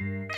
Not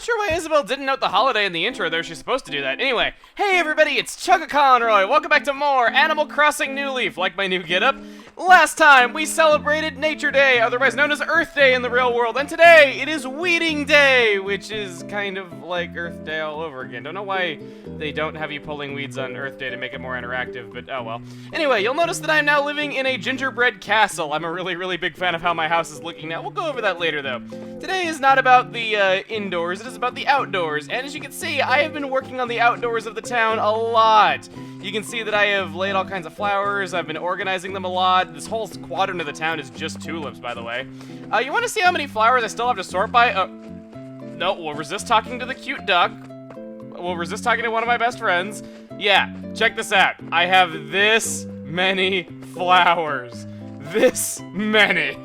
sure why Isabelle didn't note the holiday in the intro there. She's supposed to do that. Anyway, hey everybody, it's Chugga Conroy. Welcome back to more Animal Crossing New Leaf. Like my new getup? Last time we celebrated Nature Day, otherwise known as Earth Day in the real world, and today it is Weeding Day, which is kind of like Earth Day all over again. Don't know why they don't have you pulling weeds on Earth Day to make it more interactive, but oh well. Anyway, you'll notice that I'm now living in a gingerbread castle. I'm a really big fan of how my house is looking now. We'll go over that later though. Today is not about the indoors, it is about the outdoors, and as you can see, I have been working on the outdoors of the town a lot. You can see that I have laid all kinds of flowers, I've been organizing them a lot. This whole quadrant of the town is just tulips, by the way. You want to see how many flowers I still have to sort by? No, we'll resist talking to the cute duck. We'll resist talking to one of my best friends. Yeah, check this out. I have this many flowers. This many.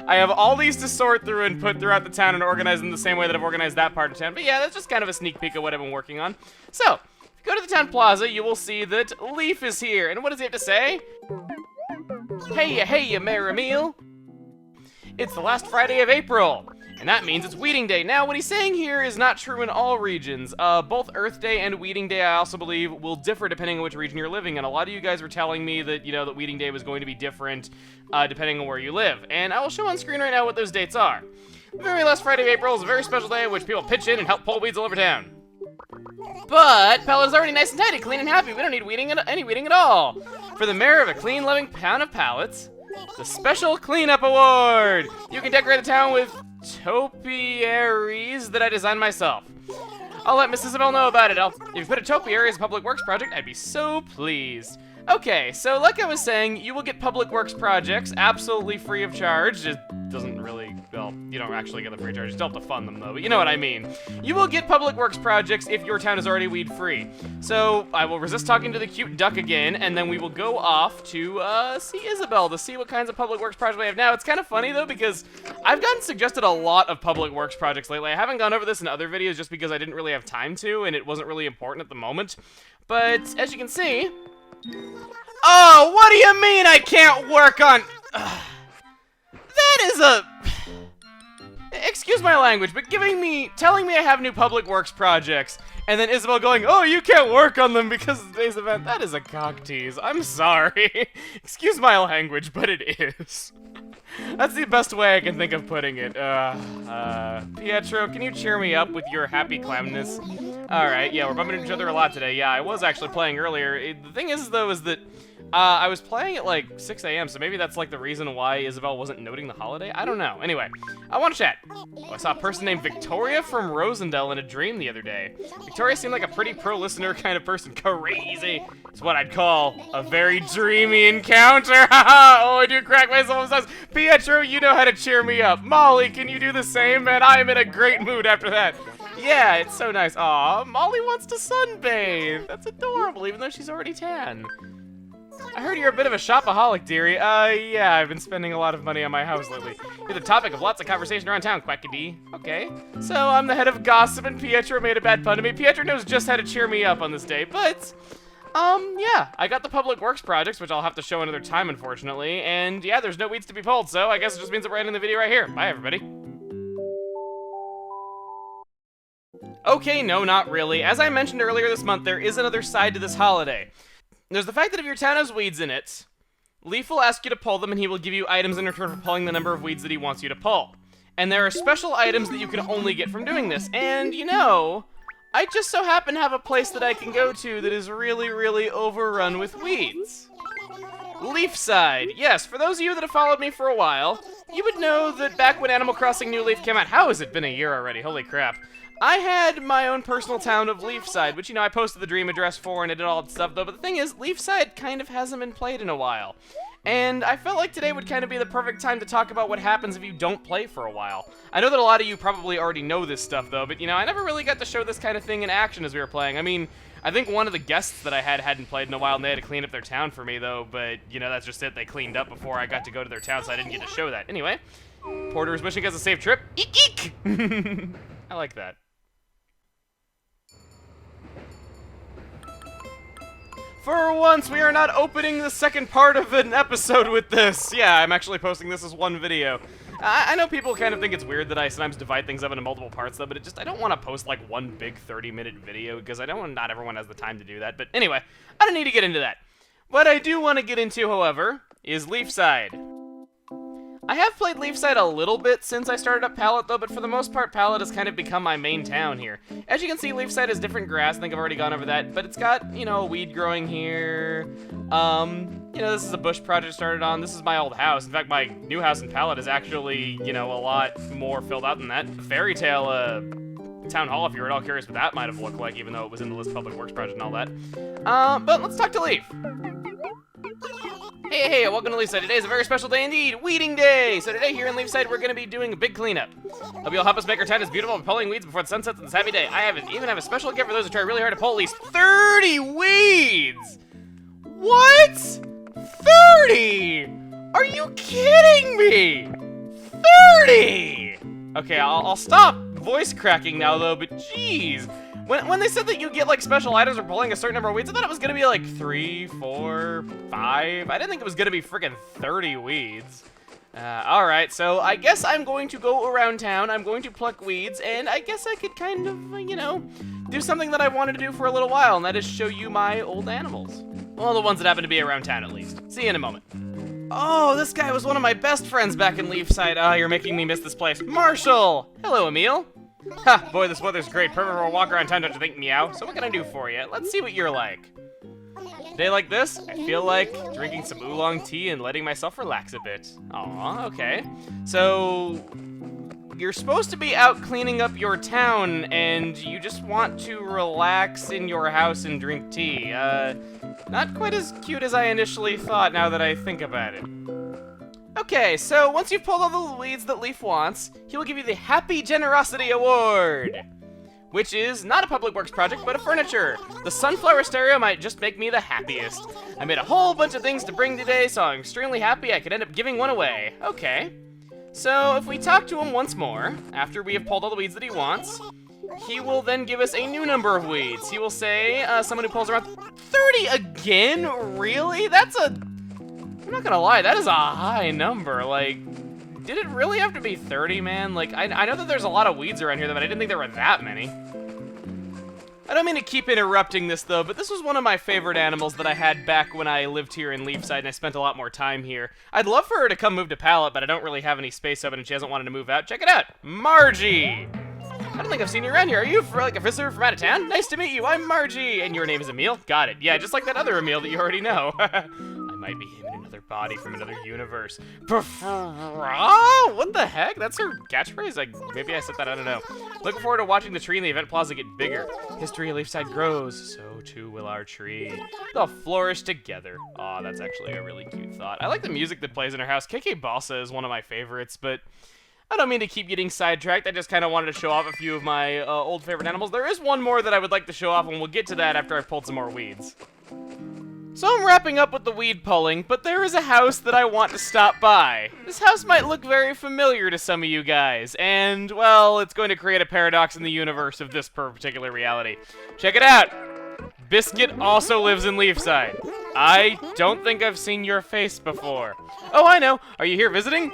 I have all these to sort through and put throughout the town and organize them the same way that I've organized that part of town. But yeah, that's just kind of a sneak peek of what I've been working on. So, if you go to the town plaza, you will see that Leaf is here. And what does he have to say? Hey ya, Maramil. It's the last Friday of April, and that means it's Weeding Day. Now, what he's saying here is not true in all regions. Both Earth Day and Weeding Day, I also believe, will differ depending on which region you're living in. A lot of you guys were telling me that, that Weeding Day was going to be different depending on where you live, and I will show on screen right now what those dates are. The very last Friday of April is a very special day in which people pitch in and help pull weeds all over town. But Pella's already nice and tidy, clean and happy. We don't need any weeding at all. For the merit of a clean, loving pound of pallets, the Special Cleanup Award! You can decorate the town with topiaries that I designed myself. I'll let Miss Isabelle know about it. If you put a topiary as a public works project, I'd be so pleased. Okay, so like I was saying, you will get public works projects absolutely free of charge. It doesn't really, well, you don't actually get them free of charge. You still have to fund them though, but you know what I mean. You will get public works projects if your town is already weed free. So I will resist talking to the cute duck again, and then we will go off to see Isabelle to see what kinds of public works projects we have now. It's kind of funny though, because I've gotten suggested a lot of public works projects lately. I haven't gone over this in other videos just because I didn't really have time to, and it wasn't really important at the moment. But as you can see, oh, what do you mean I can't work on... That is a... Excuse my language, but telling me I have new public works projects, and then Isabelle going, oh, you can't work on them because of today's event, that is a cock tease. I'm sorry. Excuse my language, but it is. That's the best way I can think of putting it. Pietro, can you cheer me up with your happy clownness? Alright, yeah, we're bumping into each other a lot today. Yeah, I was actually playing earlier. The thing is, though, is that I was playing at like 6 a.m., so maybe that's like the reason why Isabelle wasn't noting the holiday? I don't know. Anyway, I want to chat. Oh, I saw a person named Victoria from Rosendale in a dream the other day. Victoria seemed like a pretty pro-listener kind of person. Crazy. It's what I'd call a very dreamy encounter. Oh, I do crack myself sometimes. Pietro, you know how to cheer me up. Molly, can you do the same, man? I am in a great mood after that. Yeah, it's so nice. Aw, Molly wants to sunbathe. That's adorable, even though she's already tan. I heard you're a bit of a shopaholic, dearie. Yeah, I've been spending a lot of money on my house lately. You're the topic of lots of conversation around town, Quackity. Okay. So, I'm the head of gossip, and Pietro made a bad pun to me. Pietro knows just how to cheer me up on this day, but... yeah, I got the public works projects, which I'll have to show another time, unfortunately, and yeah, there's no weeds to be pulled, so I guess it just means that we're ending the video right here. Bye, everybody. Okay, no, not really. As I mentioned earlier this month, there is another side to this holiday. There's the fact that if your town has weeds in it, Leaf will ask you to pull them and he will give you items in return for pulling the number of weeds that he wants you to pull. And there are special items that you can only get from doing this, and I just so happen to have a place that I can go to that is really overrun with weeds. Leafside. Yes, for those of you that have followed me for a while, you would know that back when Animal Crossing New Leaf came out, how has it been a year already? Holy crap. I had my own personal town of Leafside, which, I posted the dream address for and I did all that stuff, though, but the thing is, Leafside kind of hasn't been played in a while. And I felt like today would kind of be the perfect time to talk about what happens if you don't play for a while. I know that a lot of you probably already know this stuff, though, but, I never really got to show this kind of thing in action as we were playing. I mean, I think one of the guests that I hadn't played in a while, and they had to clean up their town for me, though, but, that's just it. They cleaned up before I got to go to their town, so I didn't get to show that. Anyway, Porter is wishing us a safe trip. Eek, eek! I like that. For once, we are not opening the second part of an episode with this. Yeah, I'm actually posting this as one video. I know people kind of think it's weird that I sometimes divide things up into multiple parts, though, but I don't want to post like one big 30-minute video, because I know not everyone has the time to do that. But anyway, I don't need to get into that. What I do want to get into, however, is Leafside. I have played Leafside a little bit since I started up Pallet, though, but for the most part, Pallet has kind of become my main town here. As you can see, Leafside has different grass. I think I've already gone over that, but it's got, you know, weed growing here. You know, this is a bush project started on. This is my old house. In fact, my new house in Pallet is actually, you know, a lot more filled out than that. Fairy Tale, Town Hall, if you're at all curious what that might have looked like, even though it was in the list of Public Works project and all that. But let's talk to Leaf. Hey, welcome to Leafside. Today is a very special day indeed, Weeding Day! So today here in Leafside, we're gonna be doing a big cleanup. Hope you'll help us make our town as beautiful by pulling weeds before the sun sets on this happy day. I even have a special gift for those who try really hard to pull at least 30 weeds! What? 30? Are you kidding me? 30! Okay, I'll stop voice cracking now though, but jeez. When they said that you get like special items for pulling a certain number of weeds, I thought it was gonna be like 3, 4, 5. I didn't think it was gonna be freaking 30 weeds. Alright, so I guess I'm going to go around town, I'm going to pluck weeds, and I guess I could kind of, you know, do something that I wanted to do for a little while, and that is show you my old animals. Well, the ones that happen to be around town at least. See you in a moment. Oh, this guy was one of my best friends back in Leafside. Ah, you're making me miss this place. Marshall! Hello, Emil. Ha, boy, this weather's great. Perfect for a walk around town, don't you think, meow? So what can I do for you? Let's see what you're like. Day like this, I feel like drinking some oolong tea and letting myself relax a bit. Aw, okay. So, you're supposed to be out cleaning up your town, and you just want to relax in your house and drink tea. Not quite as cute as I initially thought now that I think about it. Okay, so once you've pulled all the weeds that Leaf wants, he will give you the Happy Generosity Award, which is not a Public Works project, but a furniture. The sunflower stereo might just make me the happiest. I made a whole bunch of things to bring today, so I'm extremely happy I could end up giving one away. Okay, so if we talk to him once more, after we have pulled all the weeds that he wants, he will then give us a new number of weeds. He will say, someone who pulls around 30 again? Really? I'm not gonna lie, that is a high number. Like, did it really have to be 30, man? Like, I know that there's a lot of weeds around here, but I didn't think there were that many. I don't mean to keep interrupting this, though, but this was one of my favorite animals that I had back when I lived here in Leafside, and I spent a lot more time here. I'd love for her to come move to Pallet, but I don't really have any space open, and she hasn't wanted to move out. Check it out, Margie! I don't think I've seen you around here. Are you like a visitor from out of town? Nice to meet you, I'm Margie! And your name is Emil? Got it. Yeah, just like that other Emil that you already know. I might be him in another body from another universe. What the heck? That's her catchphrase? Maybe I said that, I don't know. Looking forward to watching the tree in the event plaza get bigger. History of Leafside grows, so too will our tree. They'll flourish together. Aw, that's actually a really cute thought. I like the music that plays in her house. KK Balsa is one of my favorites, but I don't mean to keep getting sidetracked. I just kind of wanted to show off a few of my old favorite animals. There is one more that I would like to show off, and we'll get to that after I've pulled some more weeds. So I'm wrapping up with the weed pulling, but there is a house that I want to stop by. This house might look very familiar to some of you guys, and, well, it's going to create a paradox in the universe of this particular reality. Check it out! Biscuit also lives in Leafside. I don't think I've seen your face before. Oh, I know! Are you here visiting?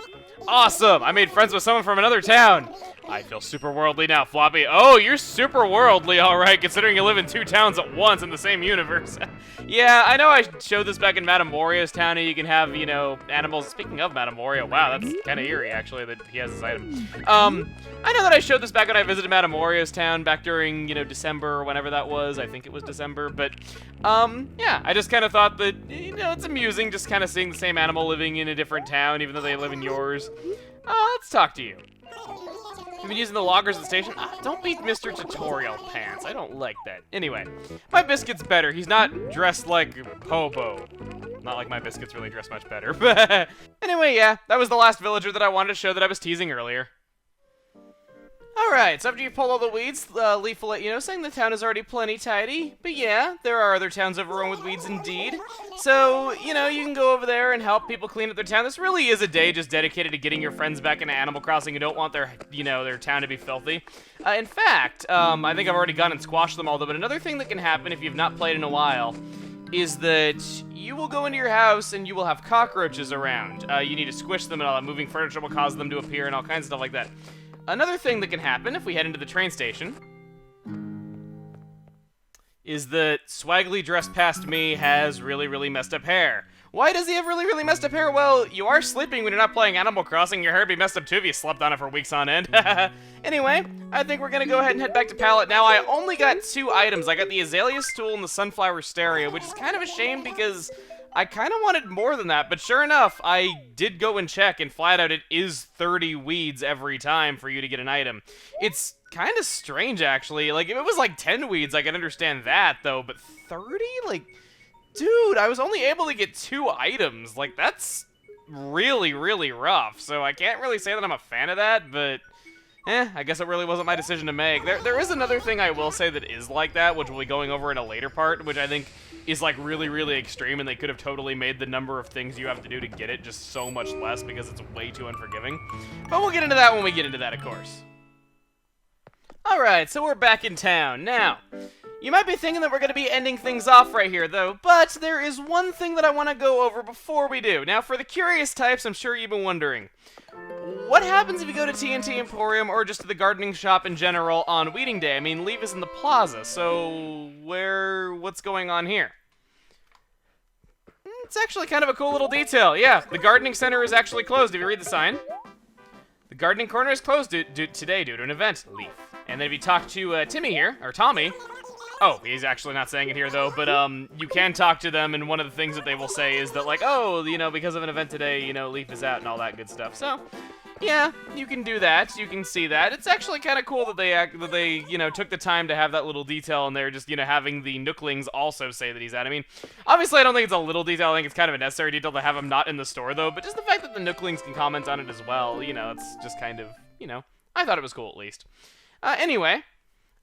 Awesome! I made friends with someone from another town. I feel super worldly now, Floppy. Oh, you're super worldly, alright, considering you live in 2 towns at once in the same universe. Yeah, I know I showed this back in Madame Morio's town, and you can have, you know, animals. Speaking of Madame Morio, wow, that's kind of eerie, actually, that he has this item. I know that I showed this back when I visited Madame Morio's town back during, you know, December or whenever that was. I think it was December, but, yeah, I just kind of thought that, you know, it's amusing just kind of seeing the same animal living in a different town, even though they live in yours. Let's talk to you. You've been using the loggers at the station? Don't be Mr. Tutorial Pants. I don't like that. Anyway, my Biscuit's better. He's not dressed like Hobo. Not like my Biscuit's really dressed much better. Anyway, yeah, that was the last villager that I wanted to show that I was teasing earlier. Alright, so after you pull all the weeds, Leaf will let you know, saying the town is already plenty tidy. But yeah, there are other towns overrun with weeds indeed. So, you know, you can go over there and help people clean up their town. This really is a day just dedicated to getting your friends back into Animal Crossing who don't want their, you know, their town to be filthy. In fact, I think I've already gone and squashed them all, though, but another thing that can happen if you've not played in a while, is that you will go into your house and you will have cockroaches around. You need to squish them and all that. Moving furniture will cause them to appear and all kinds of stuff like that. Another thing that can happen if we head into the train station is that Swaggly dressed past me has really, really messed up hair. Why does he have really, really messed up hair? Well, you are sleeping when you're not playing Animal Crossing. Your hair would be messed up too if you slept on it for weeks on end. Anyway, I think we're gonna go ahead and head back to Pallet. Now, I only got 2 items. I got the Azalea Stool and the Sunflower Stereo, which is kind of a shame because I kind of wanted more than that. But sure enough, I did go and check, and flat out it is 30 weeds every time for you to get an item. It's kind of strange, actually. Like, if it was like 10 weeds, I could understand that, though. But 30? Like, dude, I was only able to get 2 items. Like, that's really, really rough. So I can't really say that I'm a fan of that, but I guess it really wasn't my decision to make. There is another thing I will say that is like that, which we'll be going over in a later part, which I think is like really, really extreme, and they could have totally made the number of things you have to do to get it just so much less because it's way too unforgiving. But we'll get into that when we get into that, of course. Alright, so we're back in town. Now, you might be thinking that we're going to be ending things off right here, though, but there is one thing that I want to go over before we do. Now, for the curious types, I'm sure you've been wondering, what happens if you go to TNT Emporium or just to the gardening shop in general on Weeding Day? I mean, Leaf is in the plaza, so what's going on here? It's actually kind of a cool little detail. Yeah, the gardening center is actually closed. If you read the sign, the gardening corner is closed today due to an event, Leaf. And then if you talk to Timmy here, or Tommy, oh, he's actually not saying it here, though, but you can talk to them, and one of the things that they will say is that, like, oh, you know, because of an event today, you know, Leaf is out and all that good stuff. So, yeah, you can do that. You can see that. It's actually kind of cool that they, you know, took the time to have that little detail in there, just, you know, having the Nooklings also say that he's out. I mean, obviously, I don't think it's a little detail. I think it's kind of a necessary detail to have him not in the store, though, but just the fact that the Nooklings can comment on it as well, you know, it's just kind of, you know, I thought it was cool, at least. Anyway,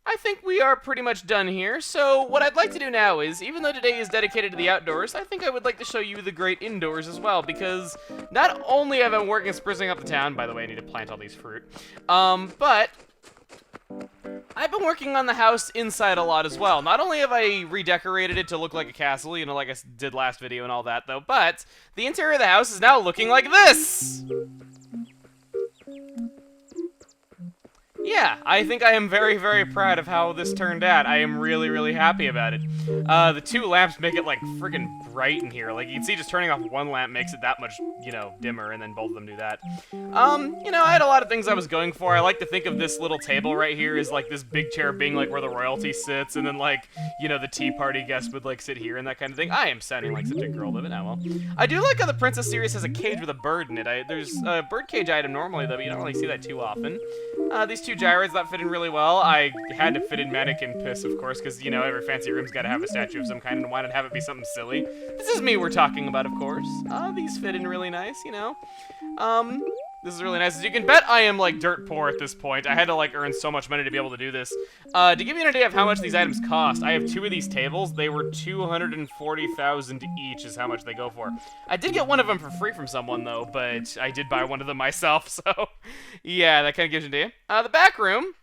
I think we are pretty much done here, so what I'd like to do now is, even though today is dedicated to the outdoors, I think I would like to show you the great indoors as well, because not only have I been working sprucing up the town, by the way, I need to plant all these fruit, but I've been working on the house inside a lot as well. Not only have I redecorated it to look like a castle, you know, like I did last video and all that, though, but the interior of the house is now looking like this! Yeah, I think I am very, very proud of how this turned out. I am really, really happy about it. The 2 lamps make it, like, friggin' bright in here. Like, you can see just turning off one lamp makes it that much, you know, dimmer, and then both of them do that. You know, I had a lot of things I was going for. I like to think of this little table right here as, like, this big chair being, like, where the royalty sits, and then, like, you know, the tea party guest would, like, sit here and that kind of thing. I am sounding like such a girl, but now, well. I do like how the Princess series has a cage with a bird in it. There's a birdcage item normally, though, but you don't really see that too often. These 2 gyroids that fit in really well. I had to fit in mannequin piss, of course, because, you know, every fancy room's got to have a statue of some kind, and why not have it be something silly? This is me we're talking about, of course. These fit in really nice, you know. This is really nice. As you can bet, I am, like, dirt poor at this point. I had to, like, earn so much money to be able to do this. To give you an idea of how much these items cost, I have 2 of these tables. They were $240,000 each is how much they go for. I did get one of them for free from someone, though, but I did buy one of them myself, so yeah, that kind of gives you an idea. The back room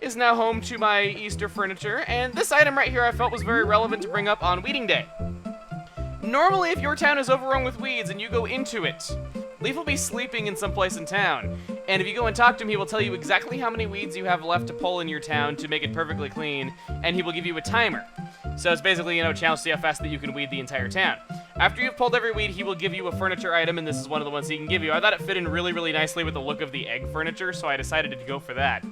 is now home to my Easter furniture, and this item right here I felt was very relevant to bring up on Weeding Day. Normally, if your town is overrun with weeds and you go into it, Leaf will be sleeping in some place in town, and if you go and talk to him, he will tell you exactly how many weeds you have left to pull in your town to make it perfectly clean, and he will give you a timer. So it's basically, you know, a challenge to see how fast that you can weed the entire town. After you've pulled every weed, he will give you a furniture item, and this is one of the ones he can give you. I thought it fit in really, really nicely with the look of the egg furniture, so I decided to go for that.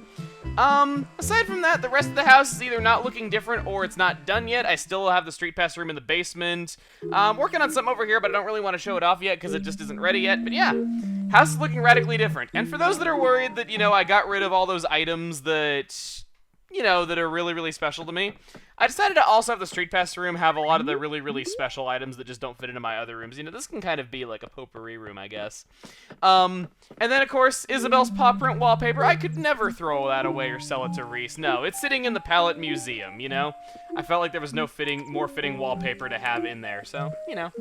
Aside from that, the rest of the house is either not looking different or it's not done yet. I still have the street pass room in the basement. Working on something over here, but I don't really want to show it off yet because it just isn't ready yet. But yeah, house is looking radically different. And for those that are worried that, you know, I got rid of all those items that, you know, that are really, really special to me, I decided to also have the street pass room have a lot of the really, really special items that just don't fit into my other rooms. You know, this can kind of be like a potpourri room, I guess. And then, of course, Isabel's paw print wallpaper. I could never throw that away or sell it to Reese. No, it's sitting in the Palette Museum, you know? I felt like there was no more fitting wallpaper to have in there. So, you know,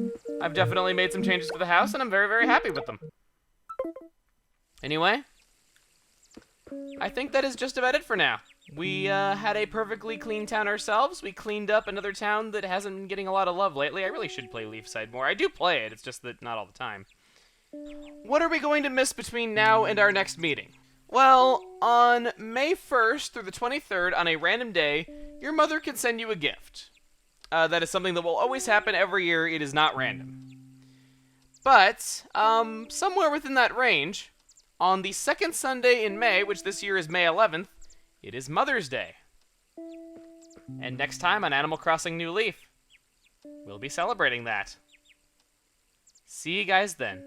I've definitely made some changes to the house, and I'm very, very happy with them. Anyway, I think that is just about it for now. We had a perfectly clean town ourselves. We cleaned up another town that hasn't been getting a lot of love lately. I really should play Leafside more. I do play it, it's just that not all the time. What are we going to miss between now and our next meeting? Well, on May 1st through the 23rd, on a random day, your mother can send you a gift. That is something that will always happen every year. It is not random. But, somewhere within that range, on the second Sunday in May, which this year is May 11th, it is Mother's Day. And next time on Animal Crossing New Leaf, we'll be celebrating that. See you guys then.